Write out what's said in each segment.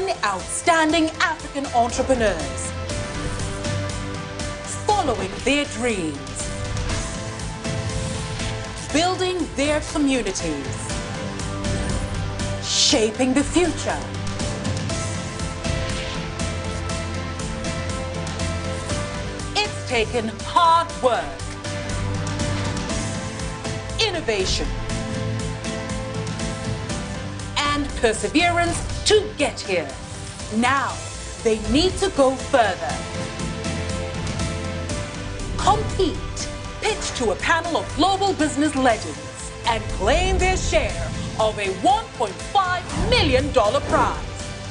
10 outstanding African entrepreneurs following their dreams, building their communities, shaping the future. It's taken hard work, innovation, and perseverance to get here. Now, they need to go further. Compete, pitch to a panel of global business legends, and claim their share of a $1.5 million prize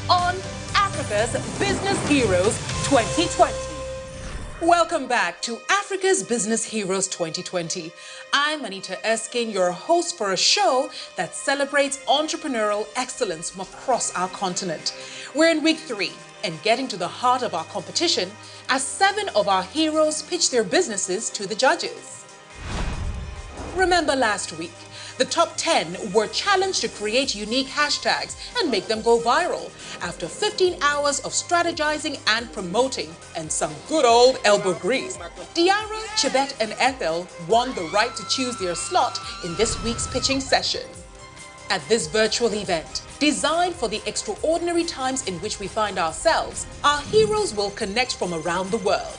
on Africa's Business Heroes 2020. Welcome back to Africa's Business Heroes 2020. I'm Anita Erskine, your host for a show that celebrates entrepreneurial excellence from across our continent. We're in week 3 and getting to the heart of our competition as 7 of our heroes pitch their businesses to the judges. Remember last week, the top 10 were challenged to create unique hashtags and make them go viral after 15 hours of strategizing and promoting and some good old elbow grease. Diara, Chibet, and Ethel won the right to choose their slot in this week's pitching session. At this virtual event, designed for the extraordinary times in which we find ourselves, our heroes will connect from around the world.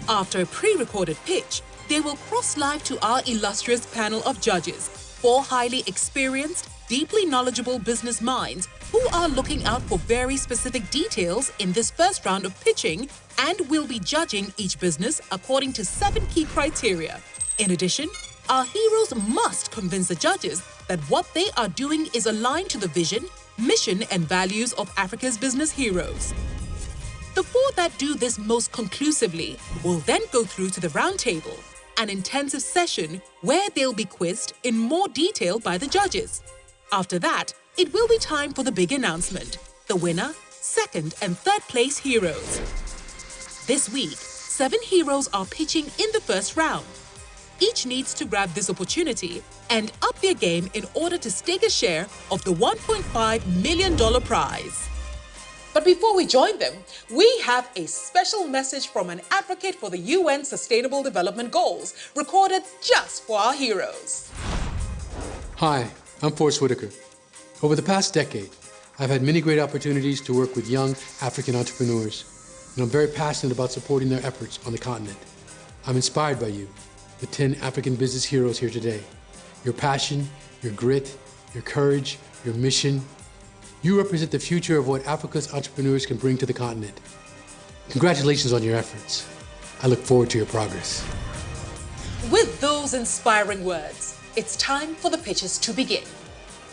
After a pre-recorded pitch, they will cross live to our illustrious panel of judges, 4 highly experienced, deeply knowledgeable business minds who are looking out for very specific details in this first round of pitching and will be judging each business according to 7 key criteria. In addition, our heroes must convince the judges that what they are doing is aligned to the vision, mission, and values of Africa's business heroes. The 4 that do this most conclusively will then go through to the round table, an intensive session where they'll be quizzed in more detail by the judges. After that, it will be time for the big announcement, the winner, second, and third place heroes. This week, 7 heroes are pitching in the first round. Each needs to grab this opportunity and up their game in order to stake a share of the $1.5 million prize. But before we join them, we have a special message from an advocate for the UN Sustainable Development Goals, recorded just for our heroes. Hi, I'm Forrest Whitaker. Over the past decade, I've had many great opportunities to work with young African entrepreneurs, and I'm very passionate about supporting their efforts on the continent. I'm inspired by you, the 10 African business heroes here today. Your passion, your grit, your courage, your mission. You represent the future of what Africa's entrepreneurs can bring to the continent. Congratulations on your efforts. I look forward to your progress. With those inspiring words, it's time for the pitches to begin.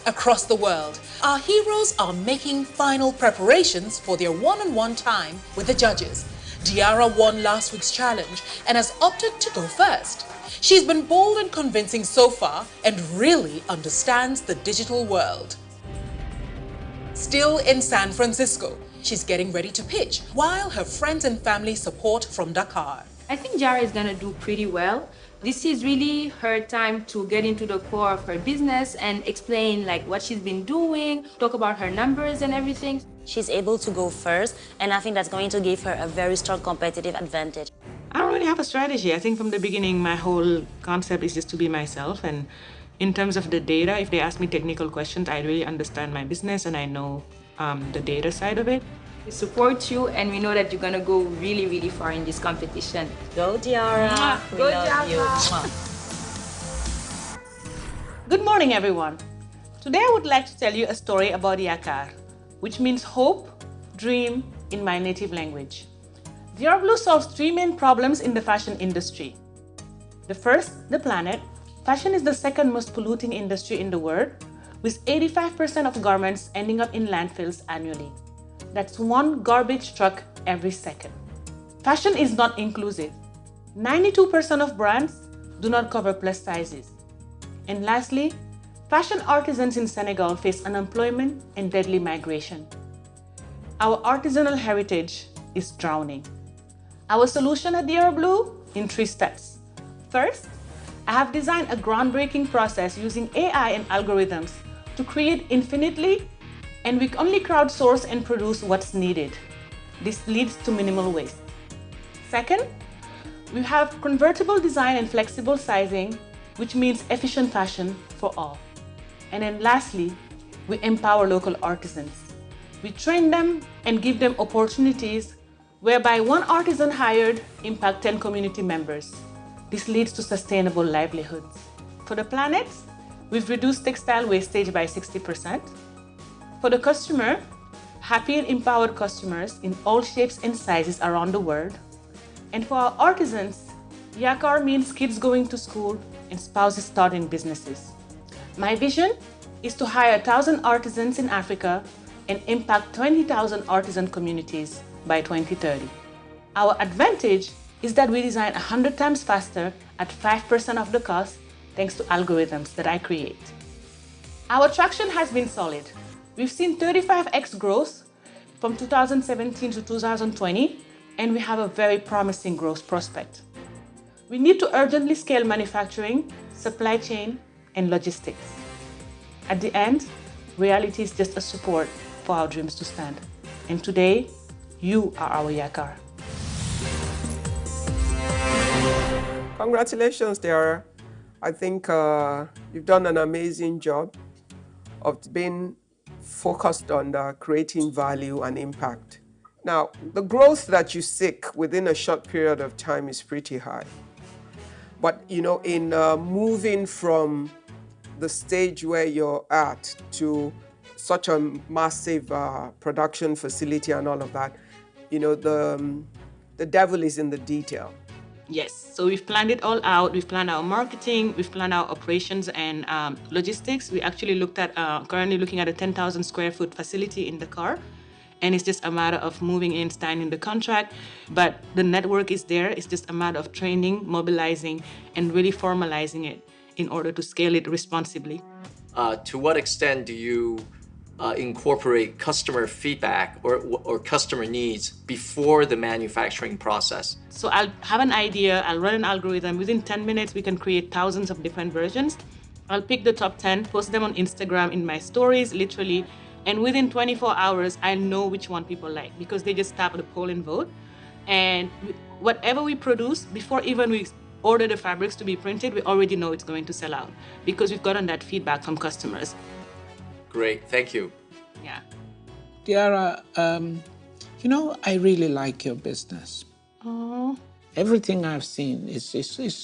Across the world, our heroes are making final preparations for their one-on-one time with the judges. Diara won last week's challenge and has opted to go first. She's been bold and convincing so far and really understands the digital world. Still in San Francisco, she's getting ready to pitch while her friends and family support from Dakar. I think Jara is going to do pretty well. This is really her time to get into the core of her business and explain what she's been doing, talk about her numbers and everything. She's able to go first, and I think that's going to give her a very strong competitive advantage. I don't really have a strategy. I think from the beginning, my whole concept is just to be myself. And in terms of the data, if they ask me technical questions, I really understand my business and I know the data side of it. We support you and we know that you're going to go really, really far in this competition. Go, Diara. Go, Diara. Good morning, everyone. Today, I would like to tell you a story about Yakar, which means hope, dream in my native language. Diara Blue solves 3 main problems in the fashion industry. The first, the planet. Fashion is the second most polluting industry in the world, with 85% of garments ending up in landfills annually. That's 1 garbage truck every second. Fashion is not inclusive. 92% of brands do not cover plus sizes. And lastly, fashion artisans in Senegal face unemployment and deadly migration. Our artisanal heritage is drowning. Our solution at Diara Blue in 3 steps. First, I have designed a groundbreaking process using AI and algorithms to create infinitely And we only crowdsource and produce what's needed. This leads to minimal waste. Second, we have convertible design and flexible sizing, which means efficient fashion for all. And then lastly, we empower local artisans. We train them and give them opportunities whereby one artisan hired impact 10 community members. This leads to sustainable livelihoods. For the planet, we've reduced textile wastage by 60%. For the customer, happy and empowered customers in all shapes and sizes around the world. And for our artisans, Yakar means kids going to school and spouses starting businesses. My vision is to hire 1,000 artisans in Africa and impact 20,000 artisan communities by 2030. Our advantage is that we design 100 times faster at 5% of the cost thanks to algorithms that I create. Our traction has been solid. We've seen 35x growth from 2017 to 2020, and we have a very promising growth prospect. We need to urgently scale manufacturing, supply chain, and logistics. At the end, reality is just a support for our dreams to stand. And today, you are our Yakar. Congratulations, Tiara. I think you've done an amazing job of being focused on creating value and impact. Now, the growth that you seek within a short period of time is pretty high. But, you know, in moving from the stage where you're at to such a massive production facility and all of that, you know, the devil is in the detail. Yes, so we've planned it all out. We've planned our marketing, we've planned our operations and logistics. We actually looked at, currently looking at a 10,000 square foot facility in Dakar. And it's just a matter of moving in, signing the contract. But the network is there. It's just a matter of training, mobilizing, and really formalizing it in order to scale it responsibly. To what extent do you incorporate customer feedback or customer needs before the manufacturing process? So I'll have an idea, I'll run an algorithm. Within 10 minutes, we can create thousands of different versions. I'll pick the top 10, post them on Instagram in my stories, literally. And within 24 hours, I know which one people like because they just tap the poll and vote. And whatever we produce, before even we order the fabrics to be printed, we already know it's going to sell out because we've gotten that feedback from customers. Great, thank you. Yeah. Tiara, you know, I really like your business. Oh. Everything I've seen is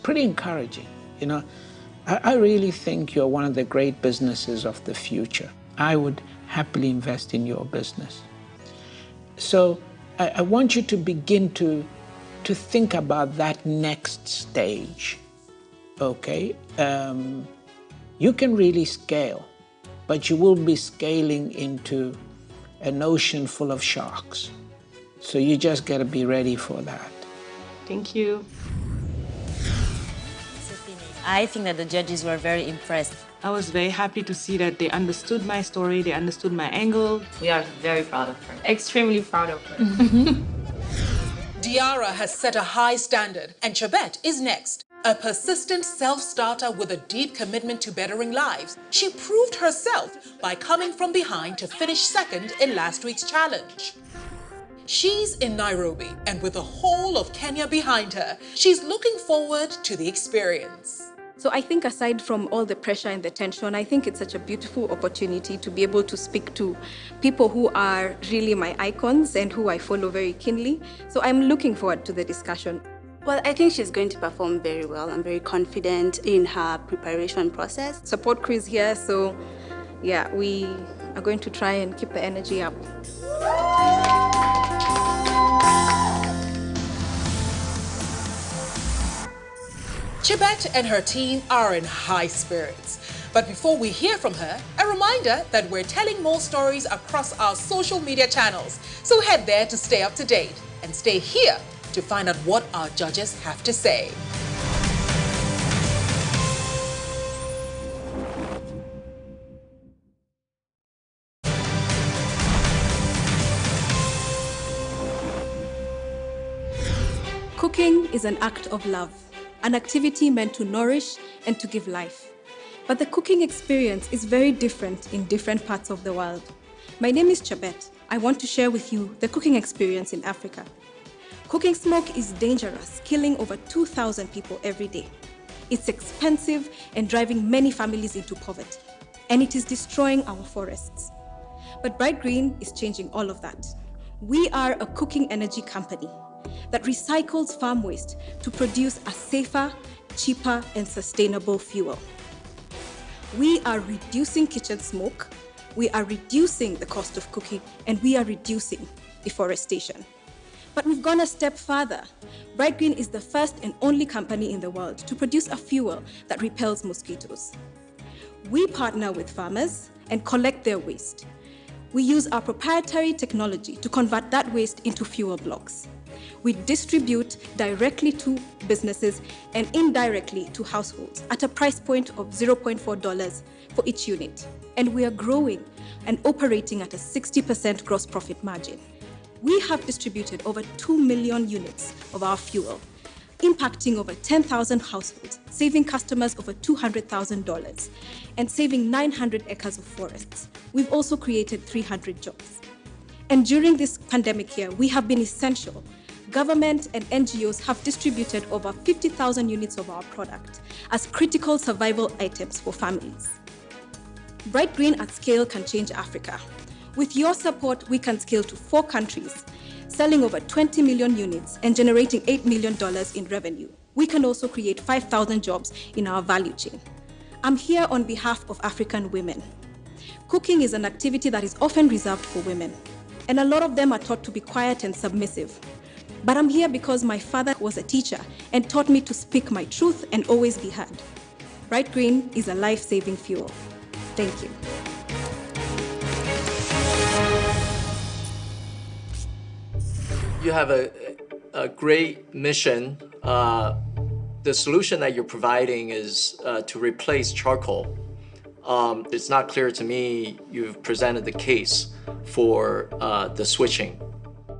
pretty encouraging. You know, I really think you're one of the great businesses of the future. I would happily invest in your business. So I want you to begin to think about that next stage, okay? You can really scale, but you will be scaling into an ocean full of sharks. So you just gotta be ready for that. Thank you. I think that the judges were very impressed. I was very happy to see that they understood my story, they understood my angle. We are very proud of her. Extremely proud of her. Diara has set a high standard, and Chebet is next. A persistent self-starter with a deep commitment to bettering lives, she proved herself by coming from behind to finish second in last week's challenge. She's in Nairobi, and with the whole of Kenya behind her, she's looking forward to the experience. So I think aside from all the pressure and the tension, I think it's such a beautiful opportunity to be able to speak to people who are really my icons and who I follow very keenly. So I'm looking forward to the discussion. Well, I think she's going to perform very well. I'm very confident in her preparation process. Support crew is here, so yeah, we are going to try and keep the energy up. Chebet and her team are in high spirits. But before we hear from her, a reminder that we're telling more stories across our social media channels. So head there to stay up to date and stay here to find out what our judges have to say. Cooking is an act of love, an activity meant to nourish and to give life. but the cooking experience is very different in different parts of the world. My name is Chabet. I want to share with you the cooking experience in Africa. Cooking smoke is dangerous, killing over 2,000 people every day. It's expensive and driving many families into poverty, and it is destroying our forests. But Bright Green is changing all of that. We are a cooking energy company that recycles farm waste to produce a safer, cheaper, and sustainable fuel. We are reducing kitchen smoke, we are reducing the cost of cooking, and we are reducing deforestation. But we've gone a step further. Bright Green is the first and only company in the world to produce a fuel that repels mosquitoes. We partner with farmers and collect their waste. We use our proprietary technology to convert that waste into fuel blocks. We distribute directly to businesses and indirectly to households at a price point of $0.4 for each unit. And we are growing and operating at a 60% gross profit margin. We have distributed over 2 million units of our fuel, impacting over 10,000 households, saving customers over $200,000, and saving 900 acres of forests. We've also created 300 jobs. And during this pandemic year, we have been essential. Government and NGOs have distributed over 50,000 units of our product as critical survival items for families. Bright Green at scale can change Africa. With your support, we can scale to 4 countries, selling over 20 million units and generating $8 million in revenue. We can also create 5,000 jobs in our value chain. I'm here on behalf of African women. Cooking is an activity that is often reserved for women, and a lot of them are taught to be quiet and submissive. But I'm here because my father was a teacher and taught me to speak my truth and always be heard. Bright Green is a life-saving fuel. Thank you. You have a great mission. The solution that you're providing is to replace charcoal. It's not clear to me you've presented the case for the switching.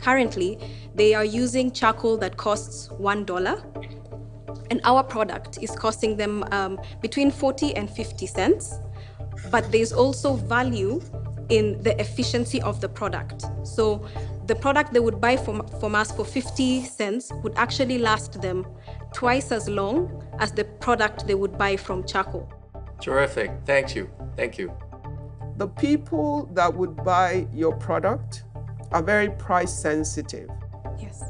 Currently, they are using charcoal that costs $1, and our product is costing them between 40 and 50 cents. But there's also value in the efficiency of the product. So the product they would buy from us for 50 cents would actually last them twice as long as the product they would buy from charcoal. Terrific. Thank you. Thank you. The people that would buy your product are very price sensitive. Yes.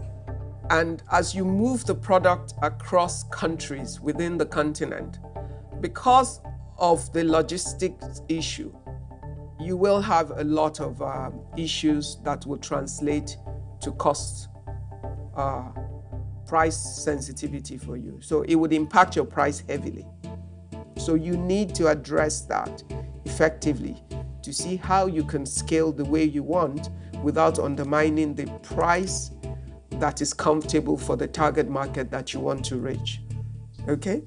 And as you move the product across countries within the continent, because of the logistics issue, you will have a lot of issues that will translate to cost price sensitivity for you. So it would impact your price heavily. So you need to address that effectively to see how you can scale the way you want without undermining the price that is comfortable for the target market that you want to reach. Okay?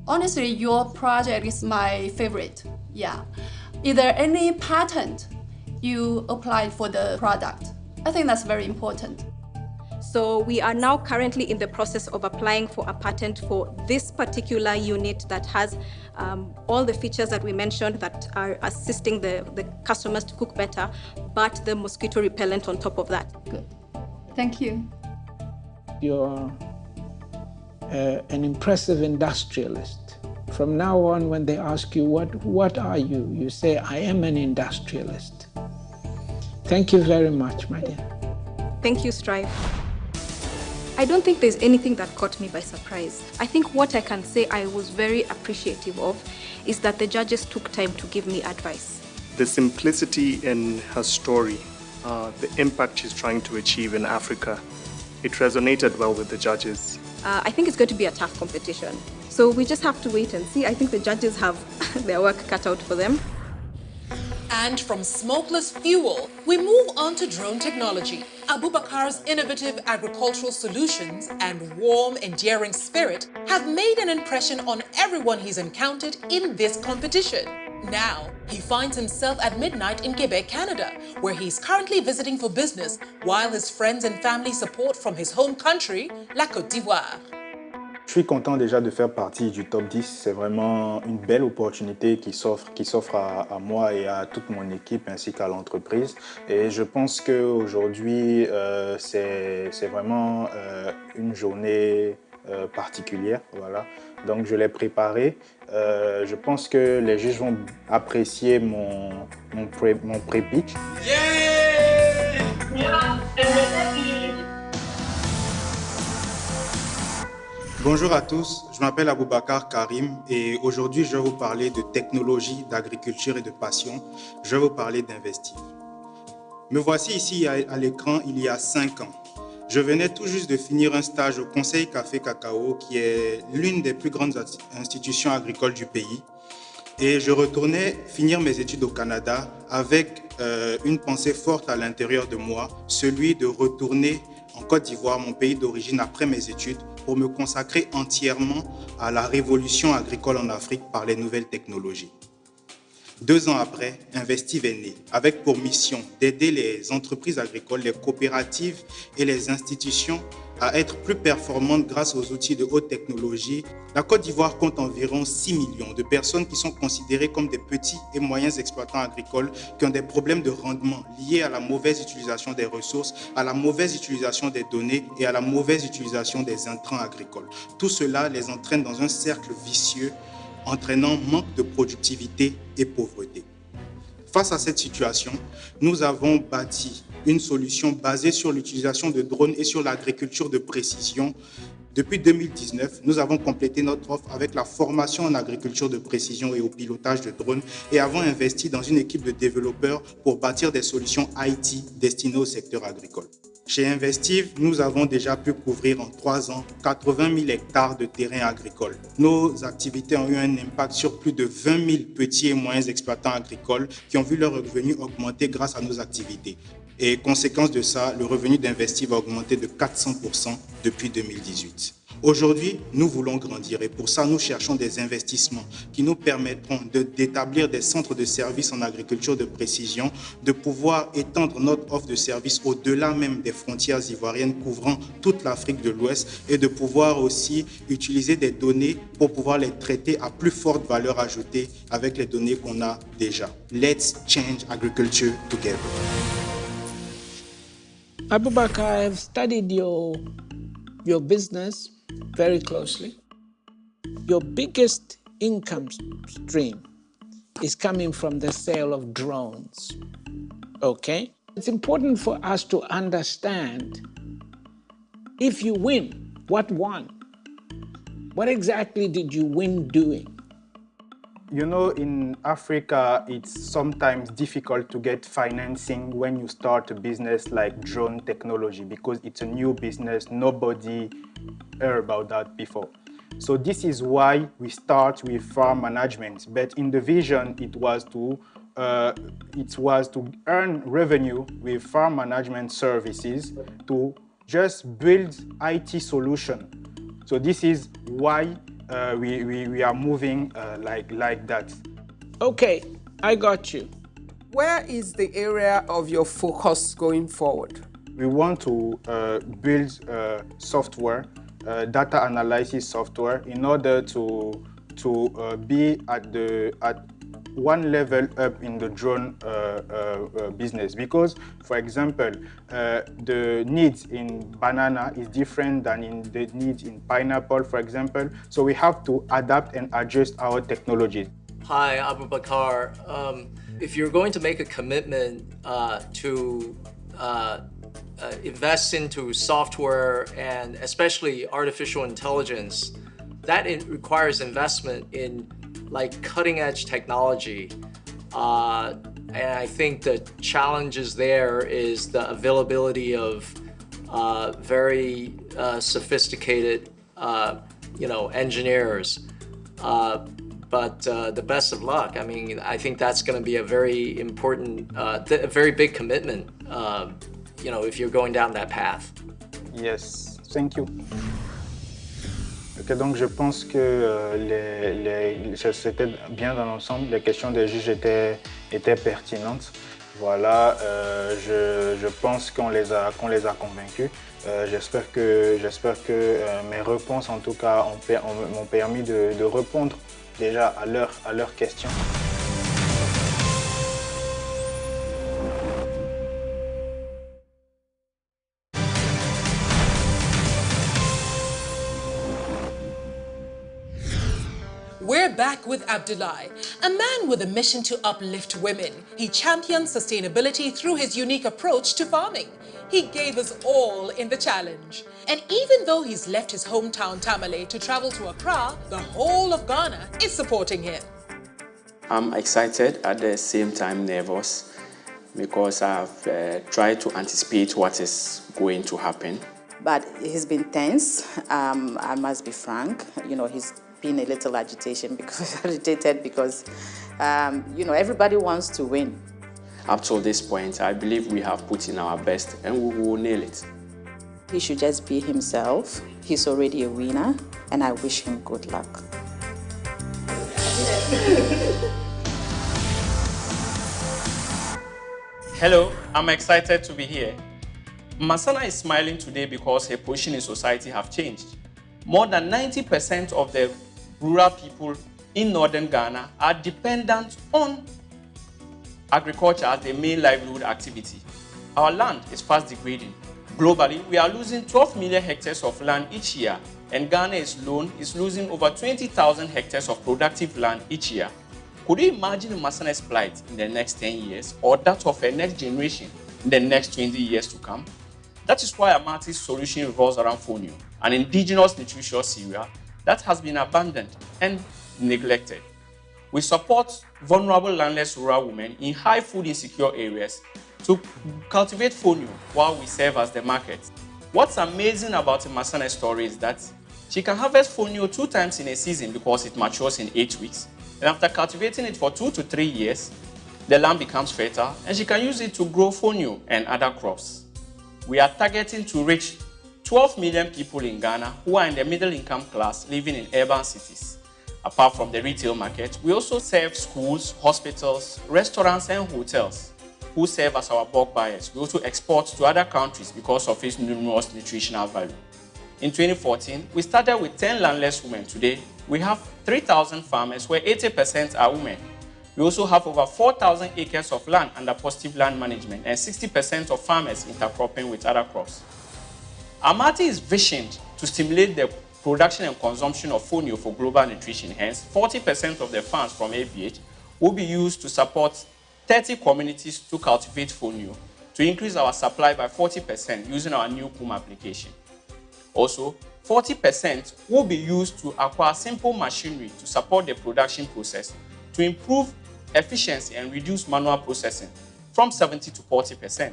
Honestly, your project is my favorite. Yeah. Is there any patent you applied for the product? I think that's very important. So we are now currently in the process of applying for a patent for this particular unit that has all the features that we mentioned that are assisting the customers to cook better, but the mosquito repellent on top of that. Good. Thank you. You're an impressive industrialist. From now on, when they ask you, what are you? You say, I am an industrialist. Thank you very much, my dear. Thank you, Strive. I don't think there's anything that caught me by surprise. I think what I can say I was very appreciative of is that the judges took time to give me advice. The simplicity in her story, the impact she's trying to achieve in Africa, it resonated well with the judges. I think it's going to be a tough competition. So we just have to wait and see. I think the judges have their work cut out for them. And from smokeless fuel, we move on to drone technology. Abubakar's innovative agricultural solutions and warm, endearing spirit have made an impression on everyone he's encountered in this competition. Now, he finds himself at midnight in Quebec, Canada, where he's currently visiting for business while his friends and family support from his home country, La Côte d'Ivoire. Je suis content déjà de faire partie du top 10. C'est vraiment une belle opportunité qui s'offre à moi et à toute mon équipe ainsi qu'à l'entreprise. Et je pense qu'aujourd'hui, c'est vraiment une journée particulière. Voilà. Donc je l'ai préparée. Je pense que les juges vont apprécier mon pré-pitch. Bonjour à tous, je m'appelle Aboubacar Karim et aujourd'hui je vais vous parler de technologie, d'agriculture et de passion. Je vais vous parler d'Investive. Me voici ici à l'écran il y a 5 ans. Je venais tout juste de finir un stage au Conseil Café Cacao qui est l'une des plus grandes institutions agricoles du pays. Et je retournais finir mes études au Canada avec une pensée forte à l'intérieur de moi, celui de retourner en Côte d'Ivoire, mon pays d'origine, après mes études, pour me consacrer entièrement à la révolution agricole en Afrique par les nouvelles technologies. 2 ans après, Investive est né, avec pour mission d'aider les entreprises agricoles, les coopératives et les institutions à être plus performantes grâce aux outils de haute technologie. La Côte d'Ivoire compte environ 6 millions de personnes qui sont considérées comme des petits et moyens exploitants agricoles qui ont des problèmes de rendement liés à la mauvaise utilisation des ressources, à la mauvaise utilisation des données et à la mauvaise utilisation des intrants agricoles. Tout cela les entraîne dans un cercle vicieux entraînant manque de productivité et pauvreté. Face à cette situation, nous avons bâti une solution basée sur l'utilisation de drones et sur l'agriculture de précision. Depuis 2019, nous avons complété notre offre avec la formation en agriculture de précision et au pilotage de drones et avons investi dans une équipe de développeurs pour bâtir des solutions IT destinées au secteur agricole. Chez Investive, nous avons déjà pu couvrir en 3 ans 80 000 hectares de terrains agricoles. Nos activités ont eu un impact sur plus de 20 000 petits et moyens exploitants agricoles qui ont vu leurs revenus augmenter grâce à nos activités. Et conséquence de ça, le revenu d'Investive a augmenté de 400% depuis 2018. Aujourd'hui, nous voulons grandir et pour ça, nous cherchons des investissements qui nous permettront d'établir des centres de services en agriculture de précision, de pouvoir étendre notre offre de services au-delà même des frontières ivoiriennes couvrant toute l'Afrique de l'Ouest et de pouvoir aussi utiliser des données pour pouvoir les traiter à plus forte valeur ajoutée avec les données qu'on a déjà. Let's change agriculture together. Abubakar, I've studied your business very closely. Your biggest income stream is coming from the sale of drones, okay? It's important for us to understand if you win, what won? What exactly did you win doing? You know, in Africa, it's sometimes difficult to get financing when you start a business like drone technology because it's a new business. Nobody heard about that before. So this is why we start with farm management. But in the vision, it was to earn revenue with farm management services to just build IT solution. So this is why we are moving like that. Okay, I got you. Where is the area of your focus going forward? We want to build software, data analysis software, in order to be at one level up in the drone business. Because, for example, the needs in banana is different than in the needs in pineapple, for example. So we have to adapt and adjust our technology. Hi, Abubakar. If you're going to make a commitment to invest into software and especially artificial intelligence, that requires investment in like cutting-edge technology. And I think the challenges there is the availability of very sophisticated, engineers. But the best of luck. I mean, I think that's going to be a very important, a very big commitment, if you're going down that path. Yes, thank you. Ok, donc je pense que c'était bien dans l'ensemble. Les questions des juges étaient pertinentes. Voilà, je pense qu'on les a convaincus. J'espère que mes réponses, en tout cas, m'ont permis de répondre déjà à leurs questions. We're back with Abdoulaye, a man with a mission to uplift women. He championed sustainability through his unique approach to farming. He gave us all in the challenge. And even though he's left his hometown Tamale to travel to Accra, the whole of Ghana is supporting him. I'm excited, at the same time nervous, because I've tried to anticipate what is going to happen. But he's been tense, I must be frank. You know, he's been a little agitated because, you know, everybody wants to win. Up till this point, I believe we have put in our best and we will nail it. He should just be himself. He's already a winner, and I wish him good luck. Hello, I'm excited to be here. Masana is smiling today because her position in society have changed. More than 90% of the rural people in northern Ghana are dependent on agriculture as their main livelihood activity. Our land is fast degrading. Globally, we are losing 12 million hectares of land each year, and Ghana is losing over 20,000 hectares of productive land each year. Could you imagine Masana's plight in the next 10 years, or that of her next generation in the next 20 years to come? That is why Amati's solution revolves around fonio, an indigenous nutritious cereal that has been abandoned and neglected. We support vulnerable landless rural women in high food insecure areas to cultivate fonio while we serve as the market. What's amazing about Masana's story is that she can harvest fonio 2 times in a season because it matures in 8 weeks. And after cultivating it for 2 to 3 years, the land becomes fertile and she can use it to grow fonio and other crops. We are targeting to reach 12 million people in Ghana who are in the middle income class living in urban cities. Apart from the retail market, we also serve schools, hospitals, restaurants, and hotels who serve as our bulk buyers. We also export to other countries because of its numerous nutritional value. In 2014, we started with 10 landless women. Today, we have 3,000 farmers where 80% are women. We also have over 4,000 acres of land under positive land management and 60% of farmers intercropping with other crops. Amati is visioned to stimulate the production and consumption of fonio for global nutrition. Hence, 40% of the funds from ABH will be used to support 30 communities to cultivate fonio, to increase our supply by 40% using our new PUM application. Also, 40% will be used to acquire simple machinery to support the production process, to improve efficiency and reduce manual processing from 70 to 40%.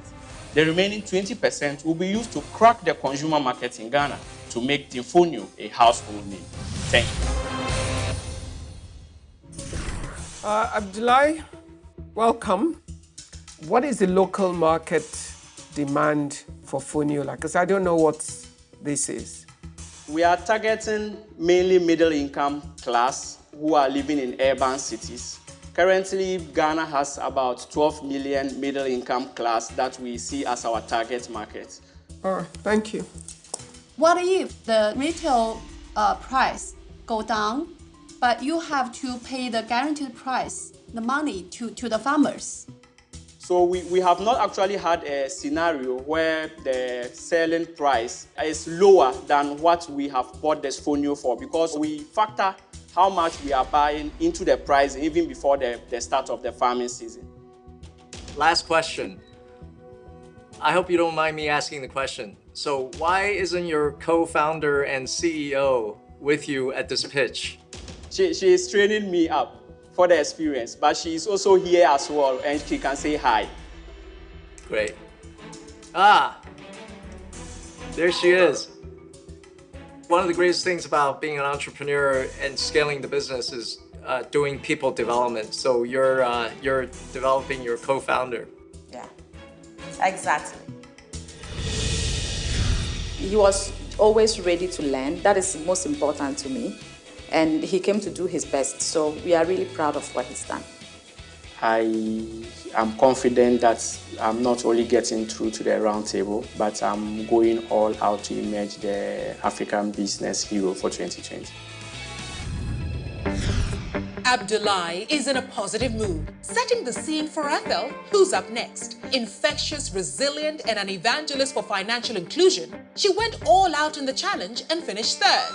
The remaining 20% will be used to crack the consumer market in Ghana to make fonio a household name. Thank you. Abdoulaye, welcome. What is the local market demand for fonio like? Because I don't know what this is. We are targeting mainly middle income class who are living in urban cities. Currently, Ghana has about 12 million middle income class that we see as our target market. All right, thank you. What if the retail price go down, but you have to pay the guaranteed price, the money to the farmers? So we have not actually had a scenario where the selling price is lower than what we have bought this fonio for, because we factor how much we are buying into the price even before the start of the farming season. Last question. I hope you don't mind me asking the question. So why isn't your co-founder and CEO with you at this pitch? She is training me up for the experience, but she is also here as well and she can say hi. Great. Ah, there she is. One of the greatest things about being an entrepreneur and scaling the business is doing people development. So you're developing your co-founder. Yeah, exactly. He was always ready to learn. That is most important to me. And he came to do his best. So we are really proud of what he's done. I am confident that I'm not only getting through to the roundtable, but I'm going all out to emerge the African business hero for 2020. Abdullahi is in a positive mood, setting the scene for Ethel, who's up next. Infectious, resilient, and an evangelist for financial inclusion, she went all out in the challenge and finished third.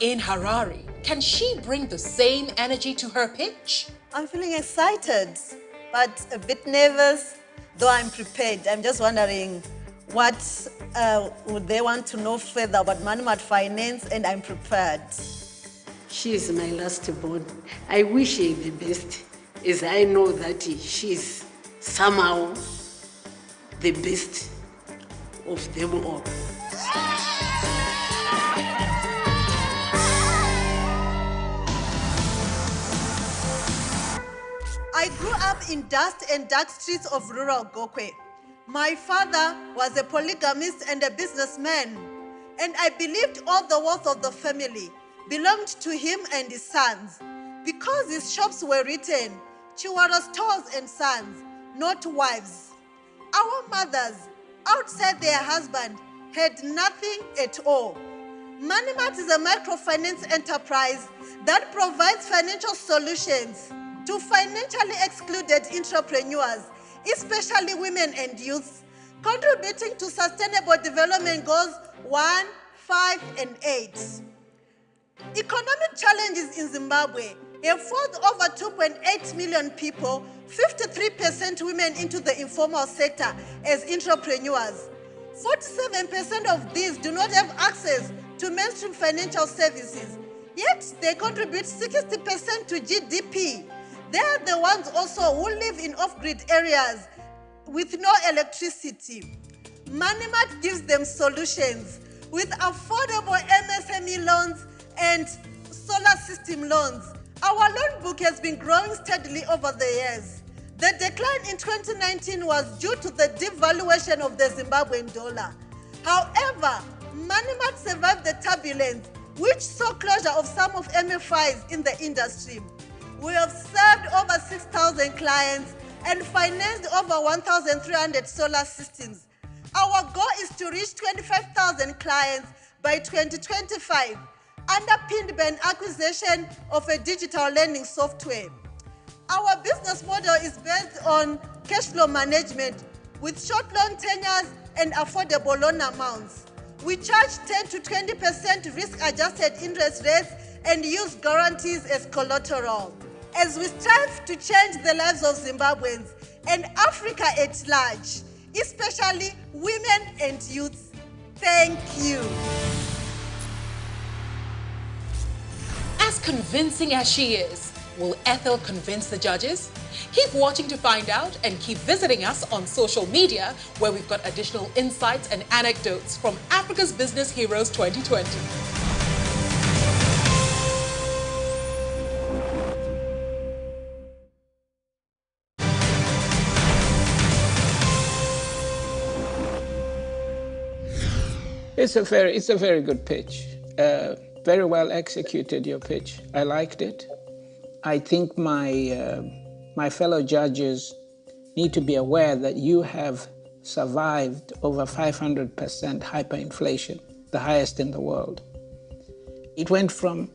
In Harare, can she bring the same energy to her pitch? I'm feeling excited, but a bit nervous, though I'm prepared. I'm just wondering what would they want to know further about Management Finance, and I'm prepared. She is my last born. I wish her the best, as I know that she's somehow the best of them all. I grew up in dust and dark streets of rural Gokwe. My father was a polygamist and a businessman, and I believed all the wealth of the family belonged to him and his sons. Because his shops were written, Chiwara stores and sons, not wives. Our mothers, outside their husband, had nothing at all. Manimart is a microfinance enterprise that provides financial solutions to financially excluded entrepreneurs, especially women and youth, contributing to Sustainable Development Goals 1, 5, and 8. Economic challenges in Zimbabwe have forced over 2.8 million people, 53% women, into the informal sector as entrepreneurs. 47% of these do not have access to mainstream financial services, yet they contribute 60% to GDP. They are the ones also who live in off-grid areas with no electricity. Manimart gives them solutions with affordable MSME loans and solar system loans. Our loan book has been growing steadily over the years. The decline in 2019 was due to the devaluation of the Zimbabwean dollar. However, Manimart survived the turbulence, which saw closure of some of MFIs in the industry. We have served over 6,000 clients and financed over 1,300 solar systems. Our goal is to reach 25,000 clients by 2025, underpinned by an acquisition of a digital lending software. Our business model is based on cash flow management with short loan tenures and affordable loan amounts. We charge 10 to 20% risk-adjusted interest rates and use guarantees as collateral. As we strive to change the lives of Zimbabweans and Africa at large, especially women and youth. Thank you. As convincing as she is, will Ethel convince the judges? Keep watching to find out, and keep visiting us on social media, where we've got additional insights and anecdotes from Africa's Business Heroes 2020. It's a very good pitch. Very well executed, your pitch. I liked it. I think my fellow judges need to be aware that you have survived over 500% hyperinflation, the highest in the world. It went from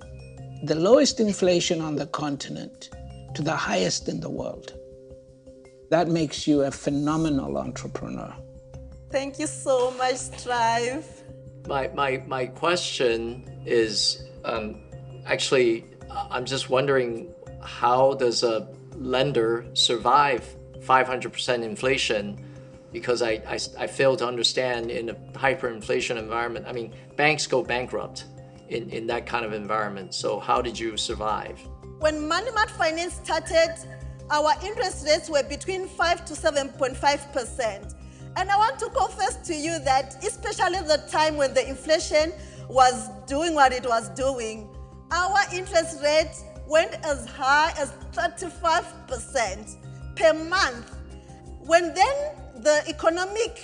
the lowest inflation on the continent to the highest in the world. That makes you a phenomenal entrepreneur. Thank you so much, Strive. My question is, actually, I'm just wondering, how does a lender survive 500% inflation? Because I fail to understand, in a hyperinflation environment, I mean, banks go bankrupt in that kind of environment. So how did you survive? When Manimart Finance started, our interest rates were between 5 to 7.5%. And I want to confess to you that, especially the time when the inflation was doing what it was doing, our interest rate went as high as 35% per month. When then the economic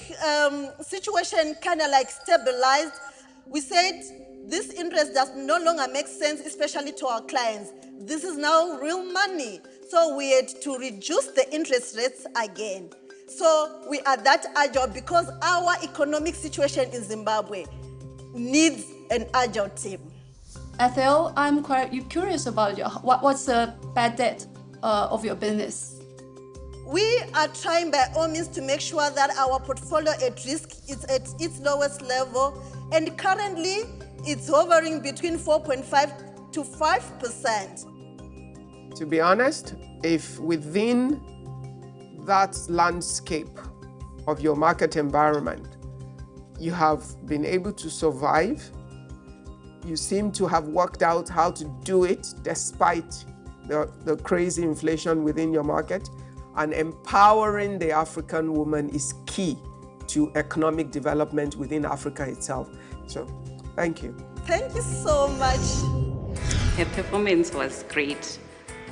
situation kind of like stabilized, we said this interest does no longer make sense, especially to our clients. This is now real money. So we had to reduce the interest rates again. So we are that agile because our economic situation in Zimbabwe needs an agile team. Ethel, I'm quite curious about what's the bad debt of your business? We are trying by all means to make sure that our portfolio at risk is at its lowest level, and currently it's hovering between 4.5 to 5%. To be honest, if within that landscape of your market environment, you have been able to survive, you seem to have worked out how to do it despite the crazy inflation within your market, and empowering the African woman is key to economic development within Africa itself. So, thank you. Thank you so much. Her performance was great.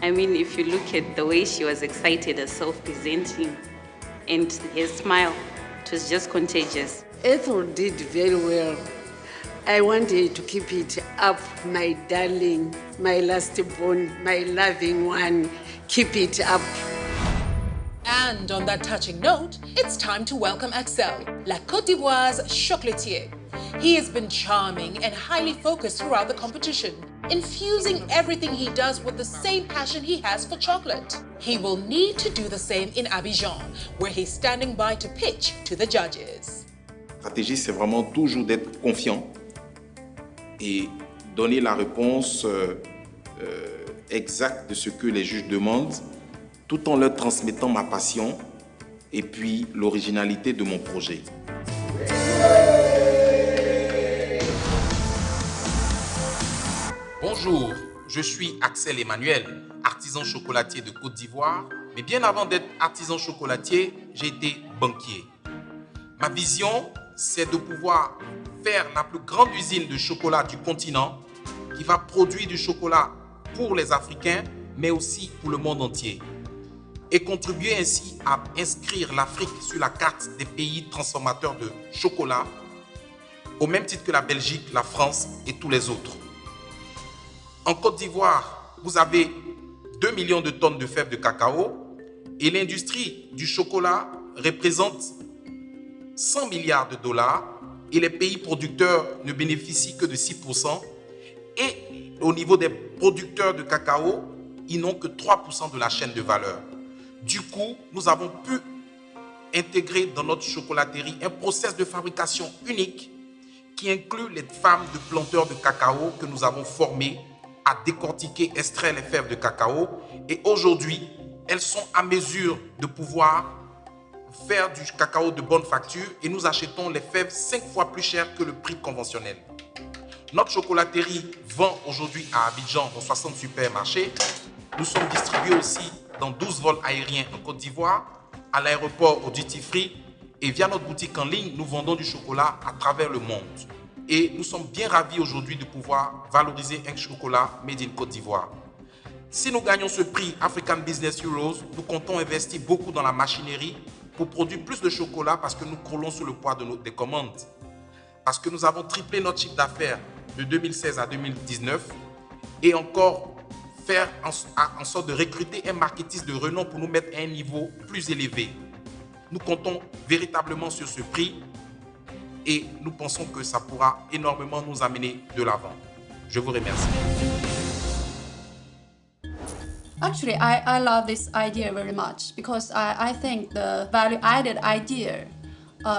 I mean, if you look at the way she was excited herself presenting and her smile, it was just contagious. Ethel did very well. I want her to keep it up, my darling, my last born, my loving one. Keep it up. And on that touching note, it's time to welcome Axel, La Côte d'Ivoire's chocolatier. He has been charming and highly focused throughout the competition, infusing everything he does with the same passion he has for chocolate. He will need to do the same in Abidjan, where he's standing by to pitch to the judges. La stratégie, c'est vraiment toujours d'être confiant et donner la réponse exacte de ce que les juges demandent, tout en leur transmettant ma passion et puis l'originalité de mon projet. Bonjour, je suis Axel Emmanuel, artisan chocolatier de Côte d'Ivoire, mais bien avant d'être artisan chocolatier, j'ai été banquier. Ma vision, c'est de pouvoir faire la plus grande usine de chocolat du continent qui va produire du chocolat pour les Africains, mais aussi pour le monde entier. Et contribuer ainsi à inscrire l'Afrique sur la carte des pays transformateurs de chocolat, au même titre que la Belgique, la France et tous les autres. En Côte d'Ivoire, vous avez 2 millions de tonnes de fèves de cacao et l'industrie du chocolat représente 100 milliards de dollars et les pays producteurs ne bénéficient que de 6%. Et au niveau des producteurs de cacao, ils n'ont que 3% de la chaîne de valeur. Du coup, nous avons pu intégrer dans notre chocolaterie un process de fabrication unique qui inclut les femmes de planteurs de cacao que nous avons formées à décortiquer, extraire les fèves de cacao. Et aujourd'hui, elles sont à mesure de pouvoir faire du cacao de bonne facture et nous achetons les fèves 5 fois plus cher que le prix conventionnel. Notre chocolaterie vend aujourd'hui à Abidjan dans 60 supermarchés. Nous sommes distribués aussi dans 12 vols aériens en Côte d'Ivoire, à l'aéroport au duty free et via notre boutique en ligne, nous vendons du chocolat à travers le monde. Et nous sommes bien ravis aujourd'hui de pouvoir valoriser un chocolat made in Côte d'Ivoire. Si nous gagnons ce prix African Business Heroes, nous comptons investir beaucoup dans la machinerie pour produire plus de chocolat parce que nous croulons sous le poids des commandes. Parce que nous avons triplé notre chiffre d'affaires de 2016 à 2019 et encore faire en sorte de recruter un marketiste de renom pour nous mettre à un niveau plus élevé. Nous comptons véritablement sur ce prix et nous pensons que ça pourra énormément nous amener de l'avant. Je vous remercie. Actually, I love this idea very much because I think the value-added idea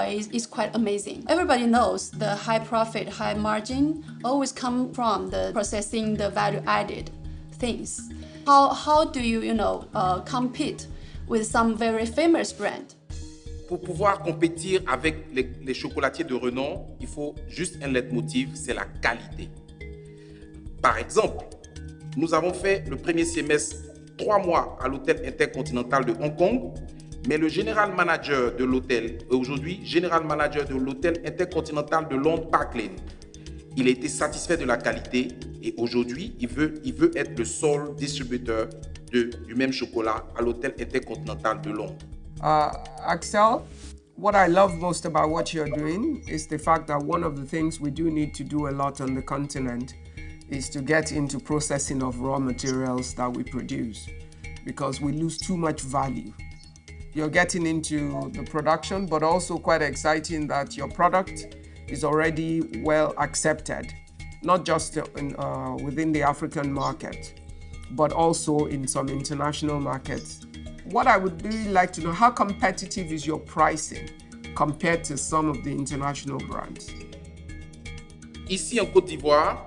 is quite amazing. Everybody knows the high profit, high margin always come from the processing the value-added things. How do you, compete with some very famous brand? Pour pouvoir compétir avec les chocolatiers de renom, il faut juste un leitmotiv, c'est la qualité. Par exemple, nous avons fait le premier semestre 3 mois à l'hôtel intercontinental de Hong Kong, mais le général manager de l'hôtel est aujourd'hui général manager de l'hôtel intercontinental de Londres Park Lane. Il a été satisfait de la qualité et aujourd'hui, il veut être le seul distributeur du même chocolat à l'hôtel intercontinental de Londres. Axel, what I love most about what you're doing is the fact that one of the things we do need to do a lot on the continent is to get into processing of raw materials that we produce. because we lose too much value. You're getting into the production, but also quite exciting that your product is already well accepted, not just within the African market, but also in some international markets. What I would really like to know, how competitive is your pricing compared to some of the international brands? Ici en Côte d'Ivoire,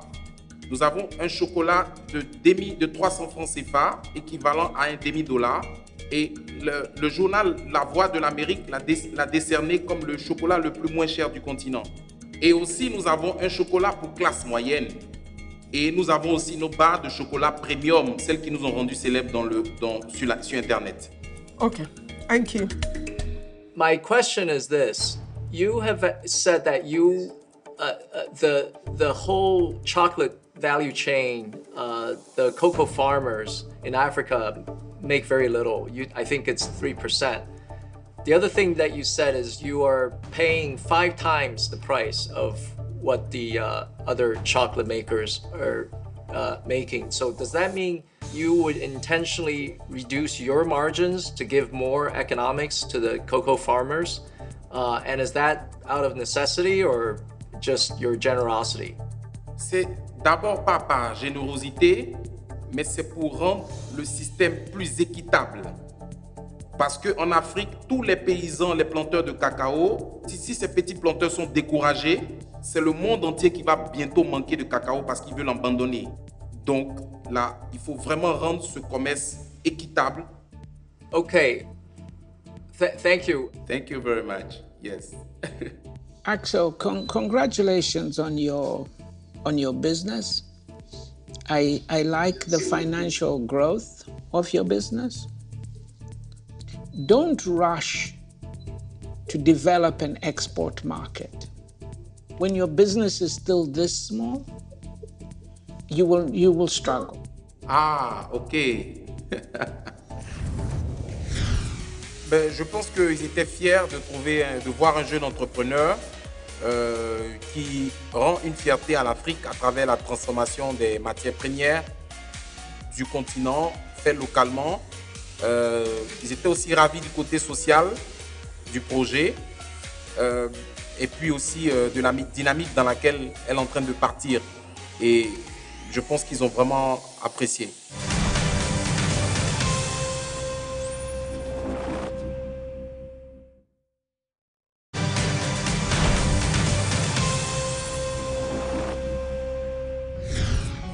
nous avons un chocolat de 300 francs CFA, équivalent à un demi-dollar. Et le journal La Voix de l'Amérique l'a décerné comme le chocolat le plus moins cher du continent. Et aussi, nous avons un chocolat pour classe moyenne. Et nous avons aussi nos barres de chocolat premium, celles qui nous ont rendus célèbres sur Internet. Okay, thank you. My question is this. You have said that you, the whole chocolate value chain, the cocoa farmers in Africa make very little. I think it's 3%. The other thing that you said is you are paying 5 times the price of what the other chocolate makers are making. So does that mean you would intentionally reduce your margins to give more economics to the cocoa farmers? And is that out of necessity or just your generosity? C'est d'abord pas par générosité, mais c'est pour rendre le système plus équitable. Parce qu'en Afrique, tous les paysans, les planteurs de cacao, si ces petits planteurs sont découragés, c'est le monde entier qui va bientôt manquer de cacao parce qu'ils veulent abandonner. Donc là, il faut vraiment rendre ce commerce équitable. Okay. Thank you. Thank you very much. Yes. Axel, congratulations on your business. I like the financial growth of your business. Don't rush to develop an export market. When your business is still this small, you will struggle. Ah, ok. Je pense qu'ils étaient fiers de voir un jeune entrepreneur qui rend une fierté à l'Afrique à travers la transformation des matières premières du continent, fait localement. Ils étaient aussi ravis du côté social du projet et puis aussi de la dynamique dans laquelle elle est en train de partir. Et je pense qu'ils ont vraiment apprécié.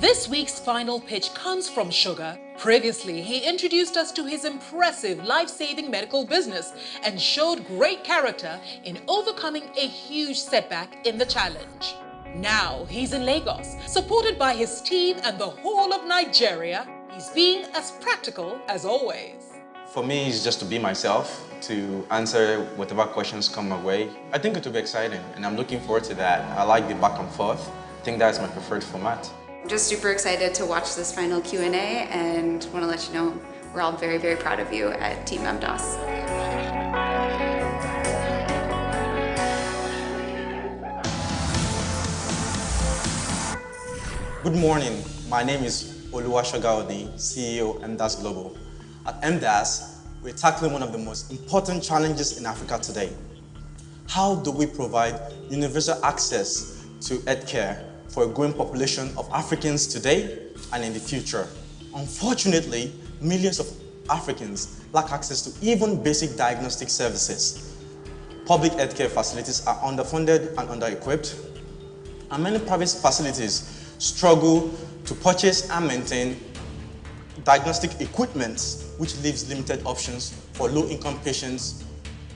This week's final pitch comes from Sugar. Previously, he introduced us to his impressive life-saving medical business and showed great character in overcoming a huge setback in the challenge. Now he's in Lagos, supported by his team and the whole of Nigeria. He's being as practical as always. For me, it's just to be myself, to answer whatever questions come my way. I think it will be exciting, and I'm looking forward to that. I like the back and forth. I think that's my preferred format. I'm just super excited to watch this final Q&A and want to let you know we're all very, very proud of you at Team MDOS. Good morning. My name is Oluwasegun, CEO MDOS Global. At MDOS, we're tackling one of the most important challenges in Africa today. How do we provide universal access to healthcare for a growing population of Africans today and in the future? Unfortunately, millions of Africans lack access to even basic diagnostic services. Public healthcare facilities are underfunded and under-equipped, and many private facilities struggle to purchase and maintain diagnostic equipment, which leaves limited options for low-income patients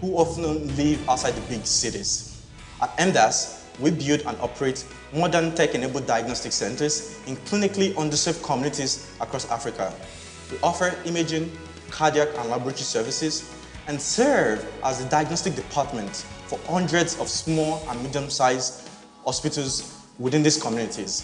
who often live outside the big cities. At MDOS, we build and operate modern tech-enabled diagnostic centers in clinically underserved communities across Africa. We offer imaging, cardiac and laboratory services, and serve as the diagnostic department for hundreds of small and medium-sized hospitals within these communities.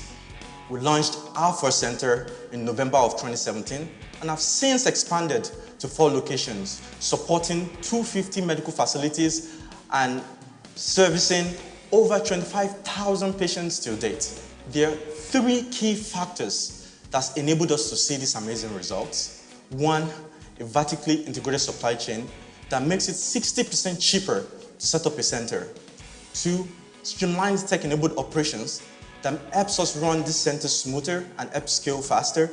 We launched our first center in November of 2017 and have since expanded to 4 locations, supporting 250 medical facilities and servicing over 25,000 patients to date. There are 3 key factors that enabled us to see these amazing results. One, a vertically integrated supply chain that makes it 60% cheaper to set up a center. Two, streamlines tech-enabled operations that helps us run this center smoother and help scale faster.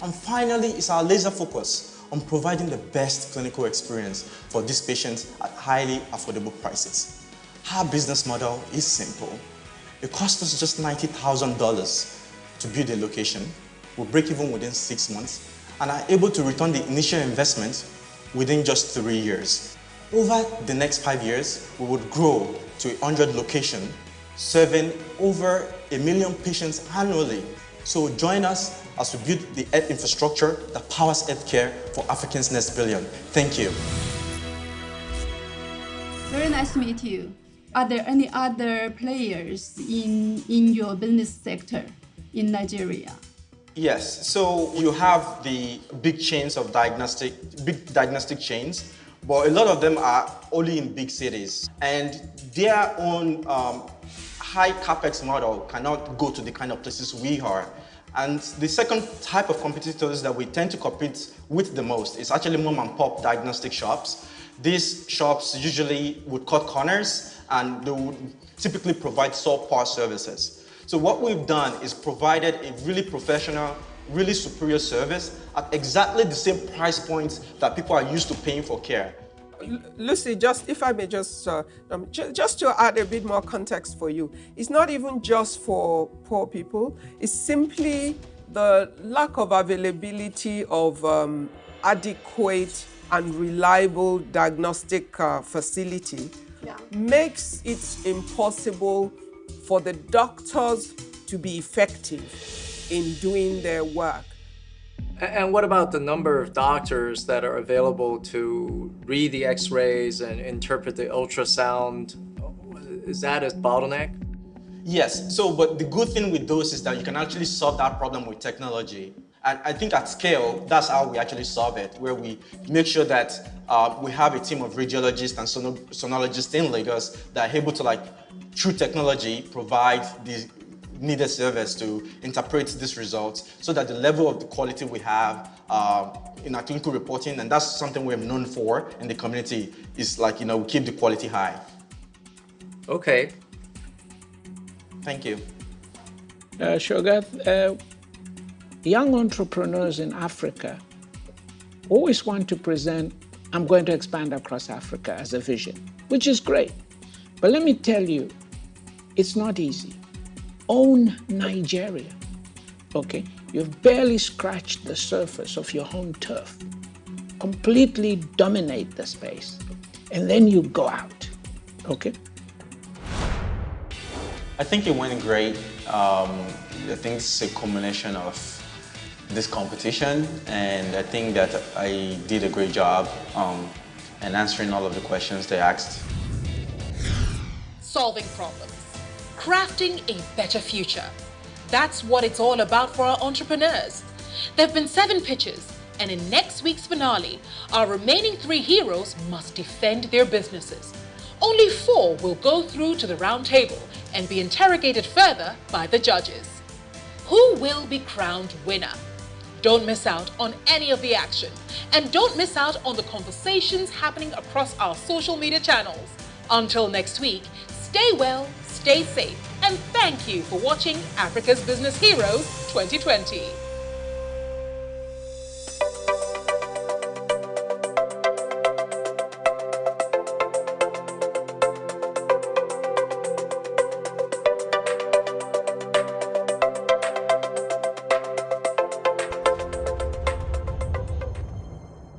And finally, is our laser focus on providing the best clinical experience for these patients at highly affordable prices. Our business model is simple. It costs us just $90,000 to build a location. We'll break even within 6 months and are able to return the initial investment within just 3 years. Over the next 5 years, we would grow to 100 locations, serving over 1 million patients annually. So join us as we build the health infrastructure that powers healthcare for Africa's next billion. Thank you. Very nice to meet you. Are there any other players in your business sector in Nigeria? Yes, so you have the big chains of big diagnostic chains, but a lot of them are only in big cities, and their own high capex model cannot go to the kind of places we are. And the second type of competitors that we tend to compete with the most is actually mom and pop diagnostic shops. These shops usually would cut corners and they would typically provide subpar services. So what we've done is provided a really professional, really superior service at exactly the same price points that people are used to paying for care. Lucy, if I may just to add a bit more context for you, it's not even just for poor people, it's simply the lack of availability of adequate and reliable diagnostic facility makes it impossible for the doctors to be effective in doing their work. And what about the number of doctors that are available to read the x-rays and interpret the ultrasound? Is that a bottleneck? Yes, but the good thing with those is that you can actually solve that problem with technology. And I think at scale, that's how we actually solve it, where we make sure that we have a team of radiologists and sonologists in Lagos that are able to, through technology, provide the needed service to interpret these results so that the level of the quality we have in our clinical reporting, and that's something we're known for in the community, is we keep the quality high. Okay. Thank you. Shogath, young entrepreneurs in Africa always want to present, I'm going to expand across Africa as a vision, which is great. But let me tell you, it's not easy. Own Nigeria, okay? You've barely scratched the surface of your home turf. Completely dominate the space, and then you go out, okay? I think it went great. I think it's a combination of this competition, and I think that I did a great job in answering all of the questions they asked. Solving problems. Crafting a better future. That's what it's all about for our entrepreneurs. There have been 7 pitches, and in next week's finale, our remaining 3 heroes must defend their businesses. Only 4 will go through to the round table and be interrogated further by the judges. Who will be crowned winner? Don't miss out on any of the action, and don't miss out on the conversations happening across our social media channels. Until next week, stay well, stay safe, and thank you for watching Africa's Business Heroes 2020.